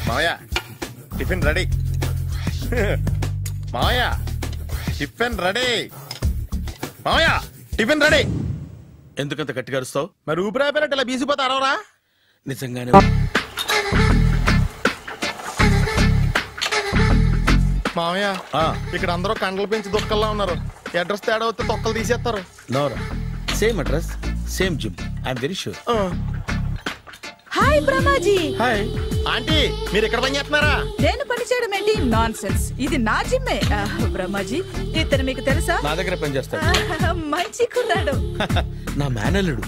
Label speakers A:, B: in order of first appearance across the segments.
A: మావయ్య tiffin ready. మావయ్య tiffin ready. మావయ్య టిఫిన్ రెడీ.
B: ఎందుకంత గట్టిగా అరుస్తావు?
A: మరి ఊపిరాయిపోయినట్టు ఇలా బీసిపోతే అరవరా?
B: నిజంగానే
A: మావయ్య ఇక్కడ అందరూ కండలు పెంచి దుక్కల్లా ఉన్నారు. అడ్రస్ తేడా వస్తే తొక్కలు తీసేస్తారు.
B: Nora same address same gym. I'm very sure.
C: Hi Brahmaji.
B: Hi
A: aunty, మీరు ఇక్కడ పని చేస్తున్నారా?
C: నేను పని చేయడం ఏంటి? Nonsense. ఇది నా జిమ్మే. బ్రహ్మాజీ ఇతను మీకు తెలుసా?
B: నా దగ్గర పని చేస్తాడు.
C: మంచి కుర్రాడు.
B: నా మేనల్లుడు.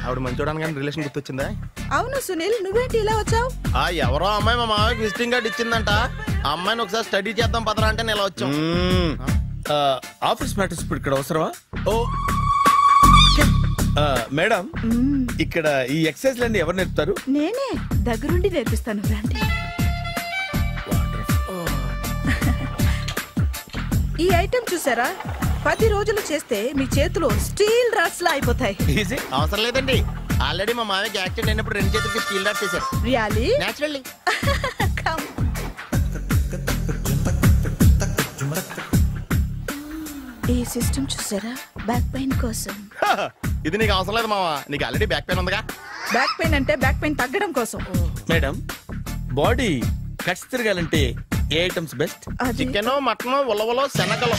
A: ఆవిడ మంచి చూడడానికి రిలేషన్ గుర్తొచ్చిందా?
C: అవును సునీల్, నువ్వేంటి ఇలా వచ్చావు?
A: ఎవరో అమ్మాయి మా మామయ్యకి విజిటింగ్ కార్డు ఇచ్చిందంట. ఆ అమ్మాయిని ఒకసారి స్టడీ చేద్దాం పదరా అంటే నేను ఇలా వచ్చాం.
B: ఆఫీస్ మ్యాటర్స్ ఇప్పుడు ఇక్కడ అవసరమా? ఓ మేడం, ఇక్కడ ఈ ఎక్సర్సైజ్ లన్నీ ఎవరు నేర్పుతారు?
C: నేనే దగ్గరుండి నేర్పిస్తాను. రండి. ఈ ఐటెం చూసారా? 10 రోజులు చేస్తే మీ చేతులు స్టీల్ రాట్స్ లా అయిపోతాయి.
A: అవసరం లేదండి, ఆల్రెడీ మా మామయ్యకి యాక్సిడెంట్ అయినప్పుడు 2 చేతులకి స్టీల్ రాట్ చేశారు.
C: రియల్లీ?
A: నేచురల్లీ.
C: ఈ సిస్టమ్ చూసారా? బ్యాక్ పెయిన్ కోసం.
A: ఇది నీకు అవసరం లేదు మావా, నీకు ఆల్రెడీ బ్యాక్ పెయిన్ ఉందిగా.
C: బ్యాక్ పెయిన్ అంటే బ్యాక్ పెయిన్ తగ్గడం కోసం.
B: మేడం, బాడీ కట్స్ తిరగాలంటే ఏ ఐటమ్స్ బెస్ట్?
A: చికెన్, మటన్, ఉలవలో, శనగలు.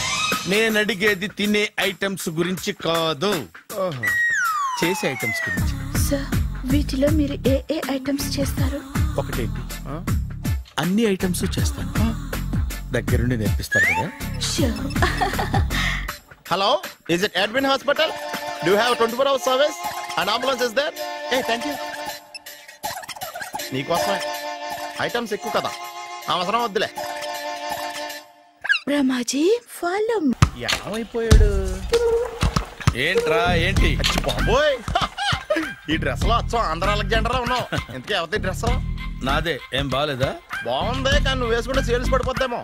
B: నేను అడిగేది తినే ఐటమ్స్ గురించి కాదు, చేసే ఐటమ్స్ గురించి.
C: సార్, వీటిలో మీరు ఏ ఐటమ్స్ చేస్తారు?
B: ఒకటేంటి, అన్ని ఐటమ్స్ చేస్తాను. దగ్గరుండి నేర్పిస్తారు కదా?
A: Hello, is it admin hospital? Do have 24 hours service and ambulance is there? Thank you. నీకోసమే. ఐటమ్స్ ఎక్కువ కదా, అవసరం వద్దులే.
C: బ్రహ్మాజీ ఫాలో.
A: ఏమైపోయాడు?
B: ఏంట్రా ఏంటి?
A: బాబోయ్, ఈ డ్రెస్ లో వచ్చాం ఆంధ్ర అలెగ్జాండర్ లో ఉన్నావు. ఇంతకీ ఎవరి డ్రెస్?
B: నాదే. ఏం బాగాలేదా?
A: బాగుంది, కానీ నువ్వు వేసుకుంటే సేల్స్ పడిపోద్దేమో.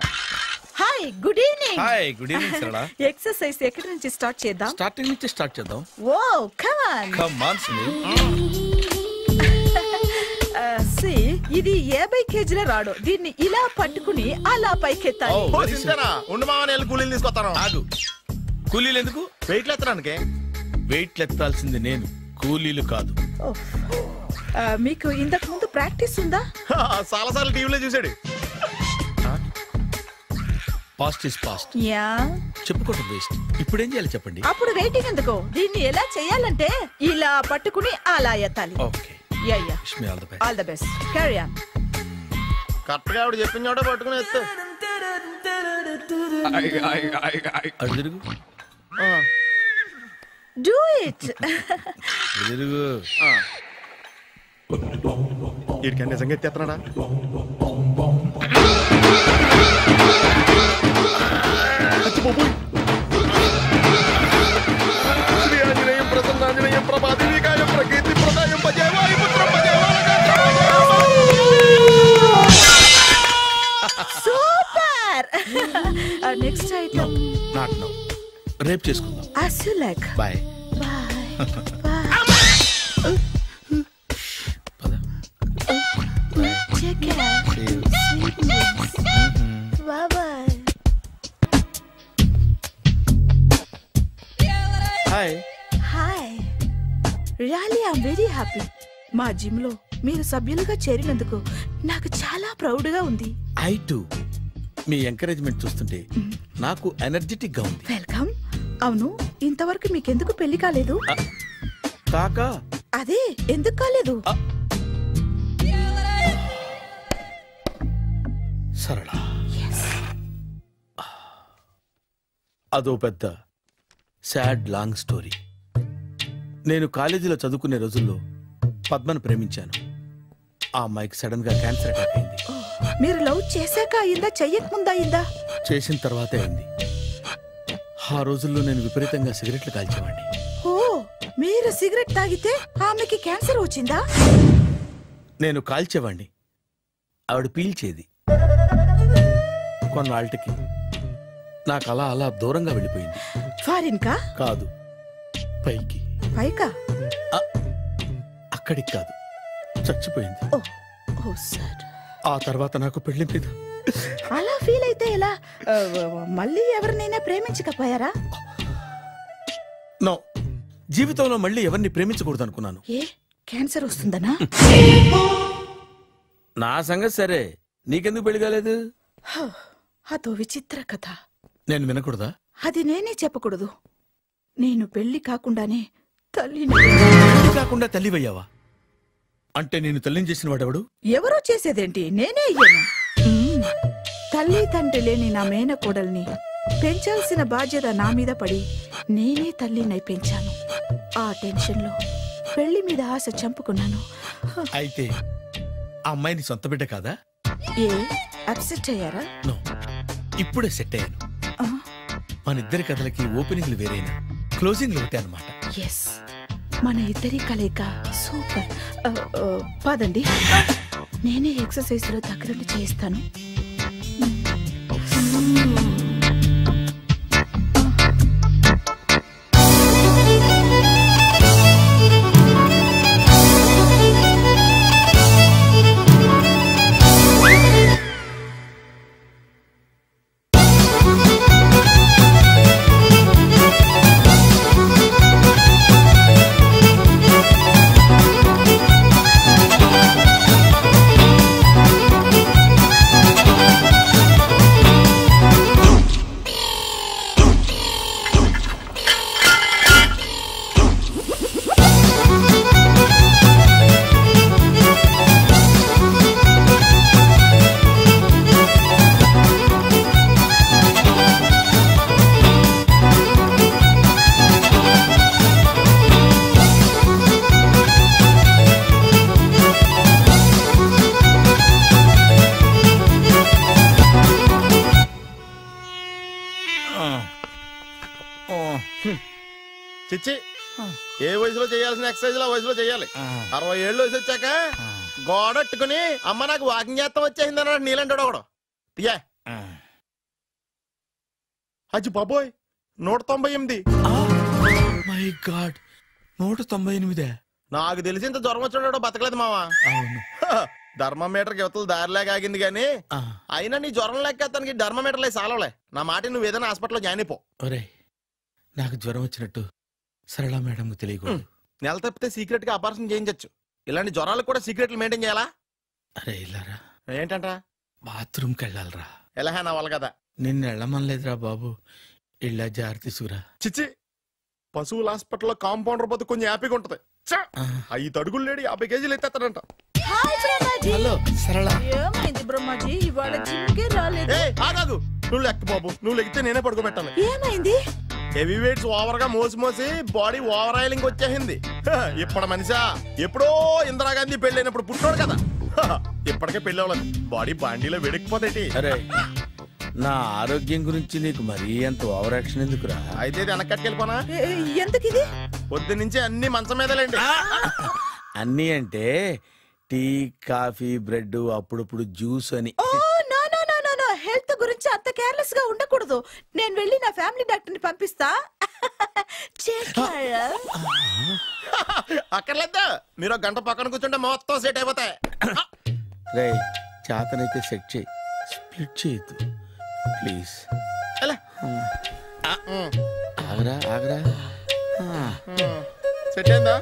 C: Hi, good evening.
B: Hi, good evening Sarala.
C: Exercise ఎక్కడి నుంచి స్టార్ట్ చేద్దాం?
B: స్టార్టింగ్ నుంచి స్టార్ట్ చేద్దాం.
C: Oh come on.
B: Come on Sunil.
C: ఇది 50 kg రాడు. దీన్ని ఇలా పట్టుకుని అలా పైకెత్తాలి.
A: ఉండు మామ, నేను కూలీలు తీసుకొస్తాను.
B: ఆగు. కూలీలు ఎందుకు?
A: వెయిట్ ఎత్తడానికి.
B: వెయిట్ ఎత్తాల్సింది నేను, కూలీలు కాదు.
C: మీకు ఇంతకు ముందు ప్రాక్టీస్ ఉందా?
A: చాలా సార్లు టీవీలో చూసాడు.
B: Past is past.
C: యా,
B: చెప్పుకోవడం వేస్ట్. ఇప్పుడు ఏం చేయాలి చెప్పండి?
C: అప్పుడు వెయిటింగ్ ఎందుకు? దీన్ని ఎలా చేయాలంటే ఇలా పట్టుకుని అలా ఎత్తాలి.
B: Okay.
C: Yeah yeah.
B: Wish me all the best.
C: All the best. Carry on.
A: Correct గా ఆవిడ చెప్పిన చోట పట్టుకుని ఎత్తు.
B: అడు తిరుగు.
C: Do it.
B: తిరుగు.
A: వీడికి నిజంగా ఎత్తేస్తున్నాడా? శ్రీ ఆంజనేయం ప్రసన్నాంజనేయం ప్రభాదివికాయం ప్రకీర్తి ప్రదాయం భజేవాయు పుత్రం
C: super. Next item
B: not now, రేపు చేసుకుందాం.
C: as you like.
B: Bye.
C: Bye. Take care. Sweet dreams. Bye bye.
B: Hi.
C: Hi. Really, I'm very happy. మా జిమ్ లో మీరు సభ్యులుగా చేరినందుకు నాకు చాలా ప్రౌడ్ గా ఉంది.
B: I to. మీ ఎంకరేజ్మెంట్ చూస్తుంటే నాకు ఎనర్జెటిక్ గా ఉంది.
C: వెల్కమ్. అవును, ఇంతవరకు మీకెందుకు పెళ్లి కాలేదు?
B: కాకా.
C: అదే ఎందుకు కాలేదు?
B: సరళ, అదో పెద్ద సాడ్ లాంగ్ స్టోరీ. నేను కాలేజీలో చదువుకునే రోజుల్లో పద్మను ప్రేమించాను. ఆ అమ్మాయికి సడన్ గా క్యాన్సర్ అటాక్ అయింది.
C: మీరు లవ్ చేశాక అయిందా, చెయ్యక ముందా అయిందా?
B: చేసిన తర్వాతే అయింది. ఆ రోజుల్లో నేను విపరీతంగా సిగరెట్లు కాల్చేవాడిని.
C: ఓ, మీరు సిగరెట్ తాగితే ఆమెకి క్యాన్సర్ వచ్చిందా?
B: నేను కాల్చేవాడిని, ఆవిడ పీల్చేది. కొన్నాళ్ళకి నాకు అలా అలా దూరంగా వెళ్ళిపోయింది.
C: ఫారిన్ కా?
B: కాదు, పైకి.
C: పైకా?
B: అక్కడికి కాదు, చచ్చిపోయింది.
C: ఓ సార్.
B: ఆ తర్వాత నాకు పెళ్లి మీద.
C: అలా ఫీల్ అయితే ఎలా? మళ్ళీ ఎవరినైనా ప్రేమించకపోయారా?
B: నో, జీవితంలో మళ్ళీ ఎవరిని ప్రేమించకూడదు అనుకున్నాను.
C: ఏ క్యాన్సర్ వస్తుందనా?
B: నా సంగతి సరే, నీకెందుకు పెళ్లి కాలేదు?
C: అదో విచిత్ర కథ.
B: నేను వినకూడదా?
C: అది నేనే చెప్పకూడదు. నేను పెళ్లి కాకుండానే తల్లిని.
B: పెళ్లి కాకుండా తల్లివయ్యావా? అంటే నేను తల్లిని చేసిన వాడెవడు?
C: ఎవరో చేసేదేంటి, నేనే అయ్యాను. తల్లి తండ్రి లేని నా మేనకోడల్ని పెంచాల్సిన బాధ్యత నా మీద పడి నేనే తల్లినై పెంచాను. ఆ టెన్షన్లో పెళ్లి మీద ఆశ చంపుకున్నాను.
B: అయితే ఆ అమ్మాయిని సొంత బిడ్డ కాదా?
C: ఏ అప్సెట్ అయ్యారా?
B: నో, ఇప్పుడే సెట్ అయ్యాను. మన ఇద్దరి కథలకి ఓపెనింగ్లు వేరైనా క్లోజింగ్లు ఒకటే అన్నమాట.
C: ఎస్, మన ఇద్దరి కలయిక సూపర్. పదండి, నేనే ఎక్సర్సైజ్ లో దగ్గరుండి చేయిస్తాను.
A: చిచ్చి, ఏ వయసులో చేయాల్సిన ఎక్సర్సైజ్ ఆ వయసులో చేయాలి. 60 ఏళ్ళు వయసు వచ్చాక గోడట్టుకుని అమ్మ నాకు వాకింగ్ చేస్తాం వచ్చేసింది అన్నాడు నీలంటాడు ఒకడు. యా అజ్జి బాబోయ్, 198.
B: My God, 198.
A: నాకు తెలిసి ఇంత జ్వరం వచ్చాడు బతకలేదు మావా.
B: అవును,
A: ధర్మమీటర్ యువతలు దారిలాగా ఆగింది గానీ అయినా నీ జ్వరం లెక్క అతనికి ధర్మమీటర్లే సాలవలే. నా మాట నువ్వు ఏదైనా హాస్పిటల్లో జాయిన్ అయిపో.
B: ఒరే, నాకు జ్వరం వచ్చినట్టు సరళ మేడం తెలియకూడదు.
A: నెల తప్పితే సీక్రెట్ గా ఆపరేషన్ చేయించచ్చు. ఇలాంటి జ్వరాలకు కూడా సీక్రెట్లు మెయింటైన్ చేయాలా?
B: అరే ఇల్లారా,
A: ఏంటంట?
B: బాత్రూమ్కి వెళ్ళాలరా.
A: ఎలా నా వాళ్ళ కదా
B: నిన్ను వెళ్ళమనలేదురా బాబు, ఇళ్ళ జారి తీసుకురా.
A: చిచ్చి, పశువుల హాస్పిటల్లో కాంపౌండర్ పోతే కొంచెం హ్యాపీగా ఉంటది. 5 అడుగులు లేడి 50 కేజీలు ఎత్తేస్తాడంట.
B: హలో సరళ.
C: ఏమైంది బ్రహ్మాజీ, ఇవాళ జిమ్కే రాలేదు?
A: ఆగాగు, నువ్వు లెక్క బాబు, నువ్వు లెక్కితే నేనే పడుకోబెట్టాలి.
C: ఏమైంది?
A: హెవీ వెయిట్స్ ఓవర్ గా మోసి బాడీ ఓవర్ ఆయిలింగ్ వచ్చేసింది. ఇప్పుడు మనిషా ఎప్పుడో ఇందిరాగాంధీ పెళ్ళైనప్పుడు పుట్టాడు కదా, ఇప్పటికే పెళ్ళి అవ్వలేదు. బాడీ బాండీలో వెడికిపోతాయి.
B: అరే, నా ఆరోగ్యం గురించి నీకు మరీ అంత ఓవర్ యాక్షన్ ఎందుకురా?
A: అయితే వెనక్కట్టుకెళ్ళిపోనా?
C: ఎందుకు?
A: పొద్దు నుంచి అన్ని మంచం మీదలేండి.
B: అన్నీ అంటే టీ, కాఫీ, బ్రెడ్, అప్పుడప్పుడు జ్యూస్ అని.
C: హెల్త్ గురించి అంత కేర్లెస్ గా ఉండకూడదు. నేను వెళ్ళి నా ఫ్యామిలీ డాక్టర్ ని పంపిస్తా.
A: అక్కర్లేదా, మీరు గంట పక్కన కూర్చుంటే మొత్తం సెట్ అయిపోతాయి.
B: రే, చేతనైతే సెట్ చేయి, స్ప్లిట్ చేయొద్దు ప్లీజ్.
A: ఆగరా
B: ఆగరా.
A: సెట్ అయిందా?